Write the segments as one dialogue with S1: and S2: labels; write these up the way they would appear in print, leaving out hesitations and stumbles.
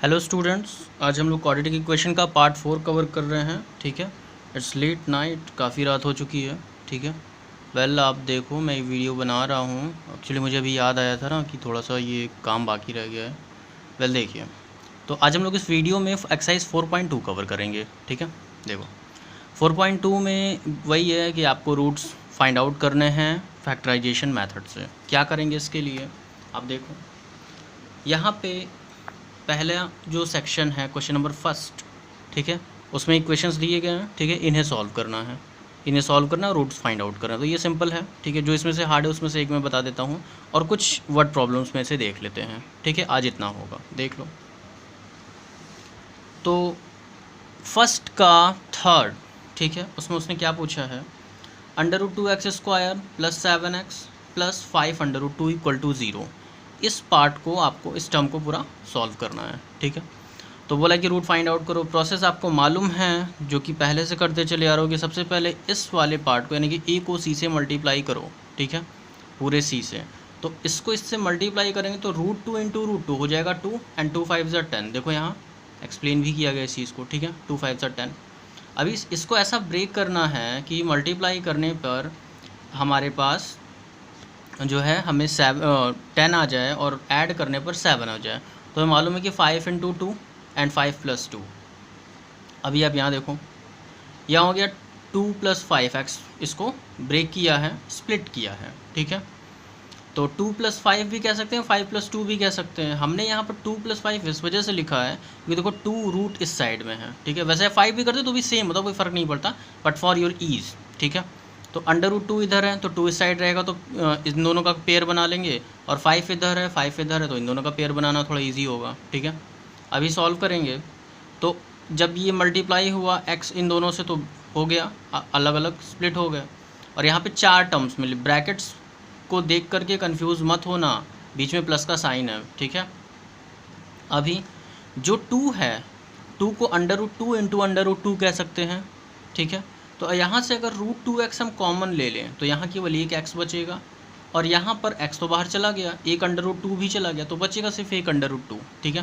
S1: Hello students, आज हम लोग क्वाड्रेटिक इक्वेशन का पार्ट 4 कवर कर रहे हैं। ठीक है, इट्स लेट नाइट, काफ़ी रात हो चुकी है। ठीक है, आप देखो, मैं वीडियो बना रहा हूँ। एक्चुअली मुझे अभी याद आया था ना कि थोड़ा सा ये काम बाकी रह गया है। देखिए, तो आज हम लोग इस वीडियो में एक्सरसाइज 4.2 कवर करेंगे। ठीक है, देखो 4.2 में वही है कि आपको रूट्स फाइंड आउट करने हैं फैक्टराइजेशन मेथड से। क्या करेंगे इसके लिए, आप देखो यहाँ पे पहला जो सेक्शन है क्वेश्चन नंबर फर्स्ट। ठीक है, उसमें इक्वेशंस दिए गए हैं। ठीक है, इन्हें सॉल्व करना है, और रूट्स फाइंड आउट करना है। तो ये सिंपल है। ठीक है, जो इसमें से हार्ड है उसमें से एक मैं बता देता हूँ और कुछ वर्ड प्रॉब्लम्स में से देख लेते हैं। ठीक है, आज इतना होगा, देख लो। तो फर्स्ट का थर्ड, ठीक है, उसमें उसने क्या पूछा है, √2x² + 7x + 5√2 = 0। इस पार्ट को आपको, इस टर्म को पूरा सॉल्व करना है। ठीक है, तो बोला कि रूट फाइंड आउट करो। प्रोसेस आपको मालूम है, जो कि पहले से करते चले आ रहे हो, कि सबसे पहले इस वाले पार्ट को यानी कि ए को सी से मल्टीप्लाई करो। ठीक है, पूरे सी से। तो इसको इससे मल्टीप्लाई करेंगे तो √2 × √2 हो जाएगा 2 and 2 5 = 10। देखो यहाँ एक्सप्लेन भी किया गया इस चीज़ को। ठीक है, 2 5 = 10। अभी इसको ऐसा ब्रेक करना है कि मल्टीप्लाई करने पर हमारे पास जो है हमें 10 आ जाए और ऐड करने पर 7 आ जाए। तो हमें मालूम है कि 5 × 2 and 5 + 2। अभी आप यहाँ देखो, यहाँ हो गया 2 + 5x, इसको ब्रेक किया है, स्प्लिट किया है। ठीक है, तो 2 + 5 भी कह सकते हैं, 5 + 2 भी कह सकते हैं। हमने यहाँ पर 2 + 5 इस वजह से लिखा है कि देखो 2 रूट इस साइड में है। ठीक है, वैसे 5 भी करते तो भी सेम होता, कोई फ़र्क नहीं पड़ता, बट फॉर योर ईज़। ठीक है, तो √2 इधर है तो 2 इस साइड रहेगा, तो इन दोनों का पेयर बना लेंगे। और 5 इधर है, 5 इधर है, तो इन दोनों का पेयर बनाना थोड़ा ईजी होगा। ठीक है, अभी सॉल्व करेंगे तो जब ये मल्टीप्लाई हुआ x इन दोनों से तो हो गया, अलग अलग स्प्लिट हो गए। और यहाँ पे 4 टर्म्स मिले। ब्रैकेट्स को देख करके कंफ्यूज मत होना, बीच में प्लस का साइन है। ठीक है, अभी जो 2 है, 2 को √2 × √2 कह सकते हैं। ठीक है, तो यहाँ से अगर √2x हम कॉमन ले लें तो यहाँ केवल एक x बचेगा, और यहाँ पर x तो बाहर चला गया, एक √2 भी चला गया, तो बचेगा सिर्फ एक √2। ठीक है,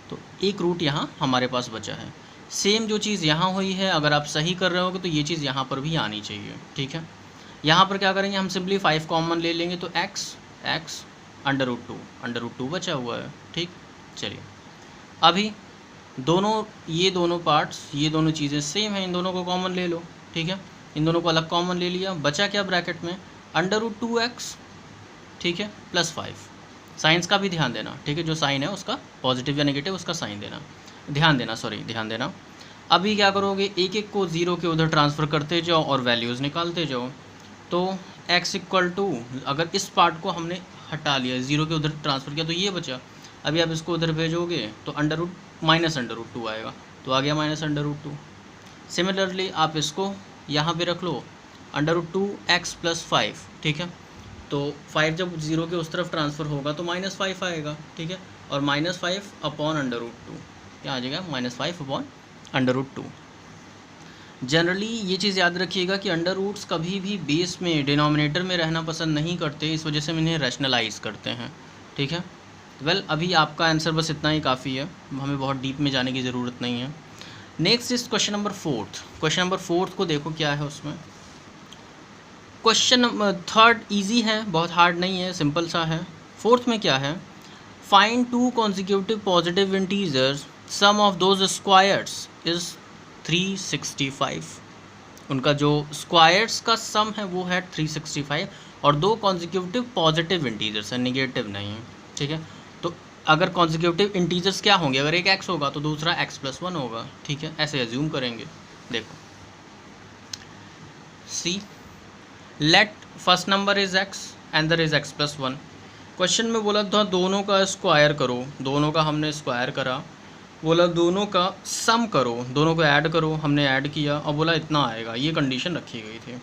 S1: तो एक रूट यहाँ हमारे पास बचा है। सेम जो चीज़ यहाँ हुई है, अगर आप सही कर रहे होगे तो ये चीज़ यहाँ पर भी आनी चाहिए। ठीक है, यहाँ पर क्या करेंगे, हम सिंपली 5 कॉमन ले लेंगे, तो x √2 बचा हुआ है। ठीक, चलिए अभी ये दोनों पार्ट्स, ये दोनों चीज़ें सेम हैं, इन दोनों को कॉमन ले लो। ठीक है, इन दोनों को अलग कॉमन ले लिया, बचा क्या ब्रैकेट में, √2x, ठीक है, + 5। साइंस का भी ध्यान देना। ठीक है, जो साइन है उसका पॉजिटिव या नेगेटिव उसका साइन देना, ध्यान देना। अभी क्या करोगे, एक एक को 0 के उधर ट्रांसफ़र करते जाओ और वैल्यूज़ निकालते जाओ। तो x = अगर इस पार्ट को हमने हटा लिया, 0 के उधर ट्रांसफ़र किया, तो ये बचा। अभी आप इसको उधर भेजोगे तो -√2 आएगा, तो आ गया -√2। सिमिलरली आप इसको यहाँ पे रख लो, √2x + 5। ठीक है, तो 5 जब 0 के उस तरफ ट्रांसफ़र होगा तो -5 आएगा। ठीक है, और -5/√2 क्या आ जाएगा, -5/√2। जनरली ये चीज़ याद रखिएगा कि अंडर रूट्स कभी भी बेस में, डिनोमिनेटर में रहना पसंद नहीं करते, इस वजह से हम इन्हें रैशनलाइज करते हैं। ठीक है, अभी आपका आंसर बस इतना ही काफ़ी है, हमें बहुत डीप में जाने की ज़रूरत नहीं है। Next is question number 4। Question number 4 को देखो क्या है उसमें। क्वेश्चन नंबर 3 ईजी है, बहुत हार्ड नहीं है, सिंपल सा है। 4th में क्या है, find 2 consecutive positive integers, sum of those squares is 365। उनका जो स्क्वायर्स का सम है वो है 365, और 2 कॉन्जिक्यूटिव पॉजिटिव इंटीजर्स है, नेगेटिव नहीं है। ठीक है, तो अगर कॉन्जिक्यूटिव इंटीजर्स क्या होंगे, अगर एक x होगा तो दूसरा x + 1 होगा। ठीक है, ऐसे एज्यूम करेंगे। देखो see, let first number is x and other is x + 1। Question में बोला था दोनों का स्क्वायर करो, दोनों का हमने स्क्वायर करा। बोला दोनों का सम करो, दोनों को ऐड करो, हमने ऐड किया, और बोला इतना आएगा, ये कंडीशन रखी गई थी।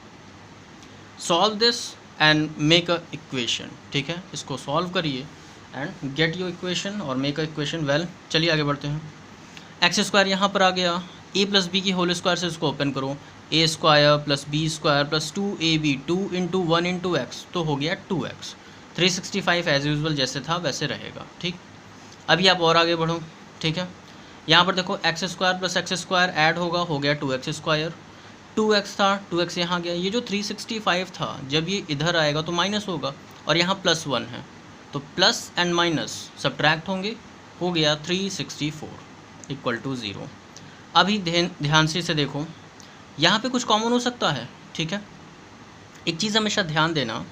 S1: Solve this and make a equation. ठीक है, इसको सॉल्व करिए एंड गेट योर इक्वेशन और मेक अ इक्वेशन। चलिए आगे बढ़ते हैं। x² यहाँ पर आ गया, a + b की होल स्क्वायर से इसको ओपन करो, a² + b² + 2ab, 2 × 1 × x, तो हो गया 2x। 365 एज यूजुअल जैसे था वैसे रहेगा। ठीक, अभी आप और आगे बढ़ो। ठीक है, यहाँ पर देखो x square plus x square add होगा, हो गया 2x स्क्वायर, 2x था, 2x यहाँ गया, ये जो 365 था जब ये इधर आएगा तो माइनस होगा, और यहाँ +1 है तो प्लस एंड माइनस सब्ट्रैक्ट होंगे, हो गया 364 इक्वल टू 0। अभी ध्यान से देखो, यहाँ पे कुछ कॉमन हो सकता है, ठीक है। एक चीज़ हमेशा ध्यान देना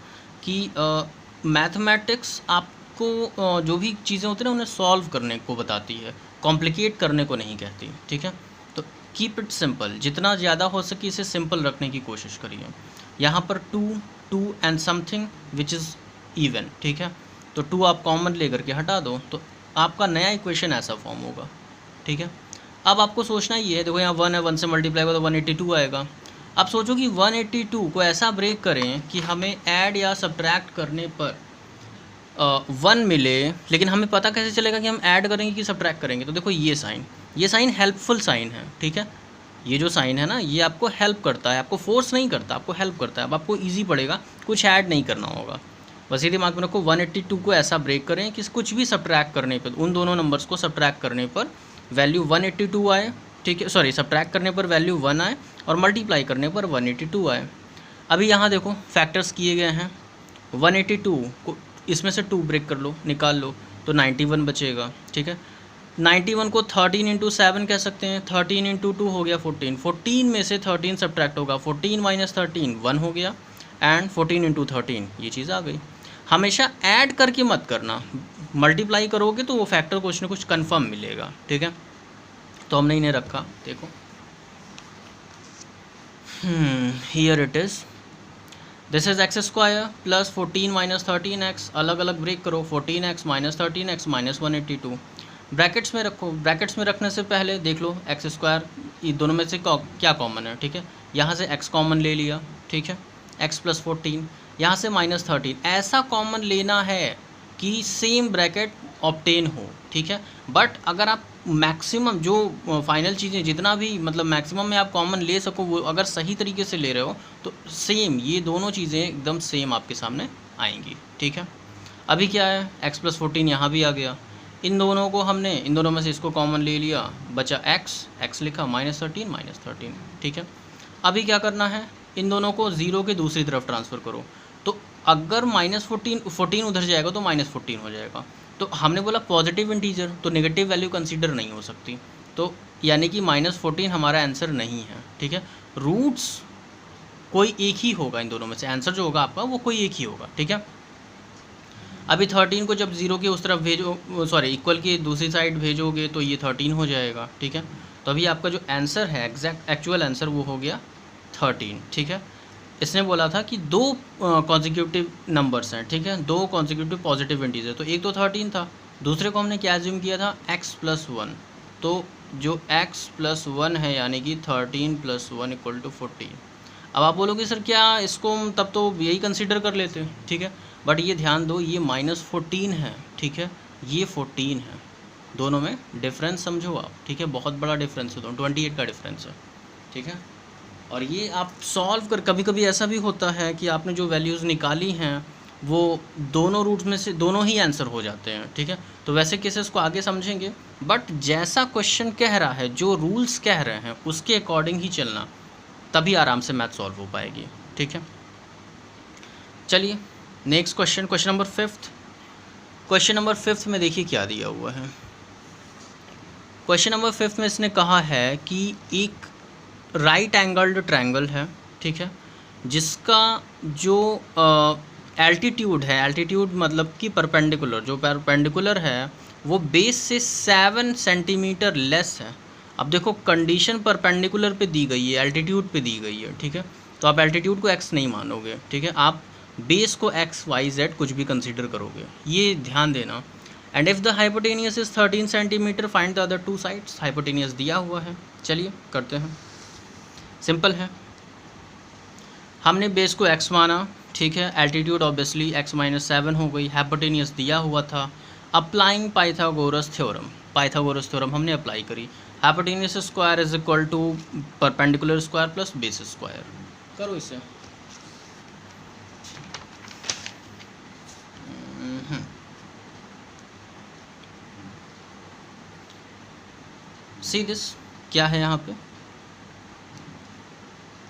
S1: कि मैथमेटिक्स आपको जो भी चीज़ें होती हैं ना उन्हें सॉल्व करने को बताती है, कॉम्प्लिकेट करने को नहीं कहती, ठीक है। तो कीप इट सिंपल, जितना ज़्यादा हो सके इसे सिंपल रखने की कोशिश करिए। यहाँ पर 2 and something which is even, ठीक है। तो 2 आप कॉमन लेकर के हटा दो तो आपका नया इक्वेशन ऐसा फॉर्म होगा, ठीक है। अब आपको सोचना ये है, देखो यहाँ 1 है, 1 से मल्टीप्लाई होगा तो 182 आएगा। अब सोचो कि 182 को ऐसा ब्रेक करें कि हमें ऐड या सब्ट्रैक्ट करने पर 1 मिले, लेकिन हमें पता कैसे चलेगा कि हम ऐड करेंगे कि सब्ट्रैक्ट करेंगे। तो देखो ये साइन हेल्पफुल साइन है, ठीक है। ये जो साइन है ना ये आपको हेल्प करता है, आपको फोर्स नहीं करता, आपको हेल्प करता है। अब आपको ईजी पड़ेगा, कुछ ऐड नहीं करना होगा, बस ये दिमाग में रखो 182 को ऐसा ब्रेक करें कि कुछ भी सब्ट्रैक्ट करने पर, उन दोनों नंबर्स को सब्ट्रैक्ट करने पर वैल्यू 182 आए, ठीक है। सॉरी, सब्ट्रैक्ट करने पर वैल्यू 1 आए और मल्टीप्लाई करने पर 182 आए। अभी यहाँ देखो फैक्टर्स किए गए हैं, 182 को इसमें से 2 ब्रेक कर लो, निकाल लो तो 91 बचेगा, ठीक है। 91 को 13 इंटू 7 कह सकते हैं, 13 इंटू 2 हो गया 14, 14 में से 13 सब्ट्रैक्ट होगा, 14 माइनस 13 1 हो गया, एंड 14 इंटू 13 ये चीज़ आ गई। हमेशा ऐड करके मत करना, मल्टीप्लाई करोगे तो वो फैक्टर कुछ ना कुछ कन्फर्म मिलेगा, ठीक है। तो हमने इन्हें रखा, देखो here it is, this is x square plus 14 minus 13x, अलग अलग ब्रेक करो, 14x minus 13x minus 182, brackets में रखो। ब्रैकेट्स में रखने से पहले देख लो एक्स स्क्वायर, ये दोनों में से क्या कॉमन है, ठीक है। यहाँ से x कॉमन ले लिया, ठीक है, x प्लस 14, यहाँ से माइनस 13, ऐसा कॉमन लेना है कि सेम ब्रैकेट ऑब्टेन हो, ठीक है। बट अगर आप मैक्सिमम जो फाइनल चीज़ें जितना भी मतलब मैक्सिमम में आप कॉमन ले सको वो अगर सही तरीके से ले रहे हो तो सेम ये दोनों चीज़ें एकदम सेम आपके सामने आएंगी, ठीक है। अभी क्या है, x प्लस 14 यहाँ भी आ गया, इन दोनों को हमने इन दोनों में से इसको कॉमन ले लिया, बचा x लिखा, माइनस 13, ठीक है। अभी क्या करना है, इन दोनों को 0 के दूसरी तरफ ट्रांसफ़र करो, तो अगर माइनस 14 उधर जाएगा तो माइनस 14 हो जाएगा। तो हमने बोला पॉजिटिव इंटीजर तो नेगेटिव वैल्यू कंसीडर नहीं हो सकती, तो यानी कि माइनस 14 हमारा आंसर नहीं है, ठीक है। रूट्स कोई एक ही होगा इन दोनों में से, आंसर जो होगा आपका वो कोई एक ही होगा, ठीक है। अभी 13 को जब 0 के उस तरफ भेजो, सॉरी इक्वल की दूसरी साइड भेजोगे तो ये 13 हो जाएगा, ठीक है। तो अभी आपका जो आंसर है एग्जैक्ट एक्चुअल आंसर वो हो गया 13, ठीक है। इसने बोला था कि 2 कॉन्जिक्यूटिव नंबर्स हैं, ठीक है, 2 कॉन्जिक्यूटिव पॉजिटिव इंटीजर, तो एक तो 13 था, दूसरे को हमने क्या एज्यूम किया था x प्लस 1, तो जो x प्लस 1 है यानी कि 13 प्लस 1 इक्वल टू 14। अब आप बोलोगे सर क्या इसको तब तो यही कंसिडर कर लेते हैं, ठीक है, बट ये ध्यान दो ये माइनस 14 है, ठीक है, ये 14 है, दोनों में डिफरेंस समझो आप, ठीक है, बहुत बड़ा डिफरेंस है, दोनों 28 का डिफरेंस है, ठीक है। और ये आप सॉल्व कर, कभी कभी ऐसा भी होता है कि आपने जो वैल्यूज़ निकाली हैं वो दोनों रूट्स में से दोनों ही आंसर हो जाते हैं, ठीक है। तो वैसे केसेस को आगे समझेंगे, बट जैसा क्वेश्चन कह रहा है, जो रूल्स कह रहे हैं उसके अकॉर्डिंग ही चलना, तभी आराम से मैथ सॉल्व हो पाएगी, ठीक है। चलिए next question, question number 5th। Question number 5th में देखिए क्या दिया हुआ है। क्वेश्चन नंबर 5th में इसने कहा है कि एक राइट एंगल्ड ट्रायंगल है, ठीक है, जिसका जो एल्टीट्यूड है, एल्टीट्यूड मतलब कि परपेंडिकुलर, जो परपेंडिकुलर है वो बेस से 7 सेंटीमीटर लेस है। अब देखो कंडीशन परपेंडिकुलर पे दी गई है, एल्टीट्यूड पे दी गई है, ठीक है, तो आप एल्टीट्यूड को x नहीं मानोगे, ठीक है, आप बेस को x y z कुछ भी कंसीडर करोगे, ये ध्यान देना। And if the hypotenuse is 13 centimetre find the other 2 sides, hypotenuse दिया हुआ है, चलिए करते हैं, सिंपल है। हमने बेस को x माना, ठीक है, एल्टीट्यूड ऑब्वियसली x माइनस 7 हो गई, हाइपोटेनियस दिया हुआ था, अप्लाइंग पाइथागोरस थ्योरम हमने अप्लाई करी, hypotenuse square is equal to perpendicular square plus base square, करो इसे। सी दिस क्या है यहाँ पे,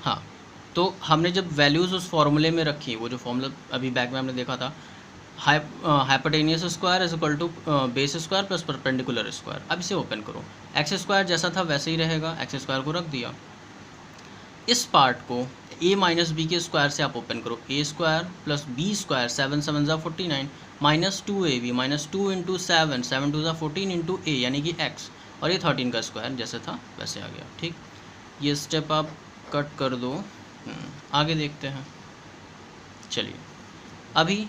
S1: हाँ तो हमने जब वैल्यूज़ उस फॉर्मूले में रखी, वो जो फॉर्मूला अभी बैक में हमने देखा था, hypotenuse square is equal to base square plus perpendicular square. अब इसे ओपन करो, एक्स स्क्वायर जैसा था वैसे ही रहेगा, एक्स स्क्वायर को रख दिया। इस पार्ट को a माइनस बी के स्क्वायर से आप ओपन करो, ए स्क्वायर प्लस बी स्क्वायर 7 7 ज़ा 49 माइनस 2ab माइनस 2 इंटू 7 7 2 ज़ा 14 इंटू ए यानी कि x, और ये 13 का स्क्वायर जैसे था वैसे आ गया। ठीक, ये स्टेप आप कट कर दो, आगे देखते हैं। चलिए अभी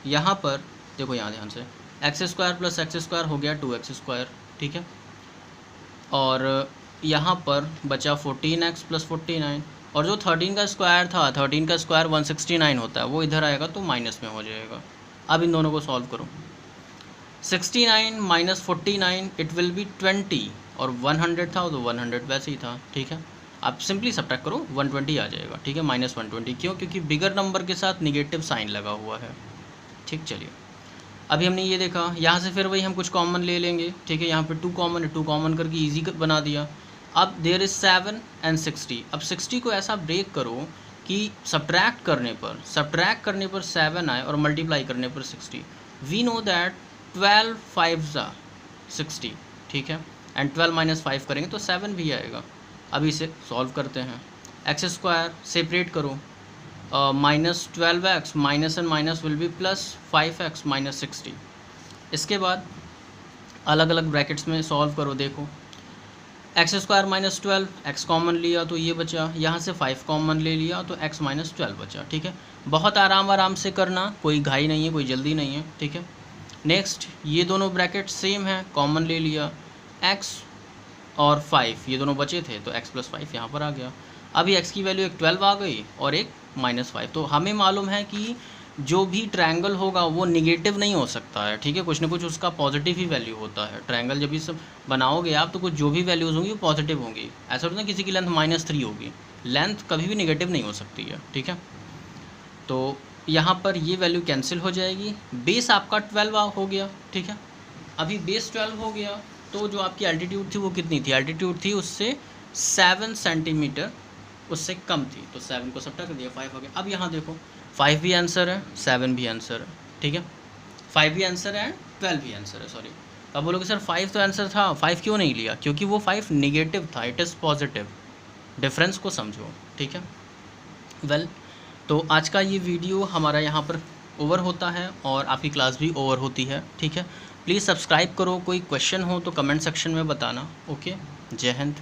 S1: यहाँ पर देखो, यहाँ ध्यान से, x square plus x square हो गया 2x स्क्वायर, ठीक है, और यहाँ पर बचा 14x प्लस 49, और जो 13 का स्क्वायर था, 13 का स्क्वायर 169 होता है, वो इधर आएगा तो माइनस में हो जाएगा। अब इन दोनों को सॉल्व करो, 69 माइनस 49 इट विल बी 20, और 100 था तो 100 वैसे ही था। ठीक है, आप सिंपली सब्ट्रैक्ट करो, 120 आ जाएगा। ठीक है, माइनस 120 क्यों, क्योंकि बिगर नंबर के साथ निगेटिव साइन लगा हुआ है। ठीक, चलिए अभी हमने ये देखा, यहाँ से फिर वही हम कुछ कॉमन ले लेंगे। ठीक है, यहाँ पे 2 कॉमन है, 2 कॉमन करके ईजी बना दिया। अब देयर इज़ 7 एंड 60। अब 60 को ऐसा ब्रेक करो कि सब्ट्रैक्ट करने पर 7 आए और मल्टीप्लाई करने पर 60। वी नो दैट 12 5 ज़ा 60, ठीक है, एंड 12 माइनस 5 करेंगे तो 7 भी आएगा। अभी इसे सॉल्व करते हैं, एक्स स्क्वायर सेपरेट करो, minus 12x minus and minus will be plus 5x minus 60। इसके बाद अलग अलग ब्रैकेट्स में सॉल्व करो, देखो x square minus 12, x common लिया तो ये बचा, यहाँ से 5 कॉमन ले लिया तो x माइनस 12 बचा। ठीक है, बहुत आराम से करना, कोई घाई नहीं है, कोई जल्दी नहीं है। ठीक है, नेक्स्ट ये दोनों ब्रैकेट सेम है, कॉमन ले लिया, x और 5 ये दोनों बचे थे तो x प्लस 5 यहाँ पर आ गया। अभी x की वैल्यू एक 12 आ गई और एक माइनस 5। तो हमें मालूम है कि जो भी ट्रायंगल होगा वो निगेटिव नहीं हो सकता है। ठीक है, कुछ ना कुछ उसका पॉजिटिव ही वैल्यू होता है। ट्रायंगल जब भी सब बनाओगे आप तो कुछ जो भी वैल्यूज़ होंगी वो पॉजिटिव होंगी। ऐसा होता है किसी की लेंथ -3 होगी, लेंथ कभी भी निगेटिव नहीं हो सकती है। ठीक है, तो यहाँ पर ये वैल्यू कैंसिल हो जाएगी, बेस आपका 12 हो गया। ठीक है, अभी बेस 12 हो गया तो जो आपकी एल्टीट्यूड थी वो कितनी थी, एल्टीट्यूड थी उससे 7 सेंटीमीटर उससे कम थी, तो 7 को सब्ट्रैक्ट कर दिया, 5 हो गया। अब यहाँ देखो 5 भी आंसर है, 7 भी आंसर है। ठीक है, 5 भी आंसर है, 12 भी आंसर है। सॉरी, अब बोलोगे सर 5 तो आंसर था, 5 क्यों नहीं लिया, क्योंकि वो 5 निगेटिव था, इट इज़ पॉजिटिव। डिफरेंस को समझो। ठीक है, वेल तो आज का ये वीडियो हमारा यहाँ पर ओवर होता है और आपकी क्लास भी ओवर होती है। ठीक है, प्लीज़ सब्सक्राइब करो, कोई क्वेश्चन हो तो कमेंट सेक्शन में बताना। ओके, जय हिंद।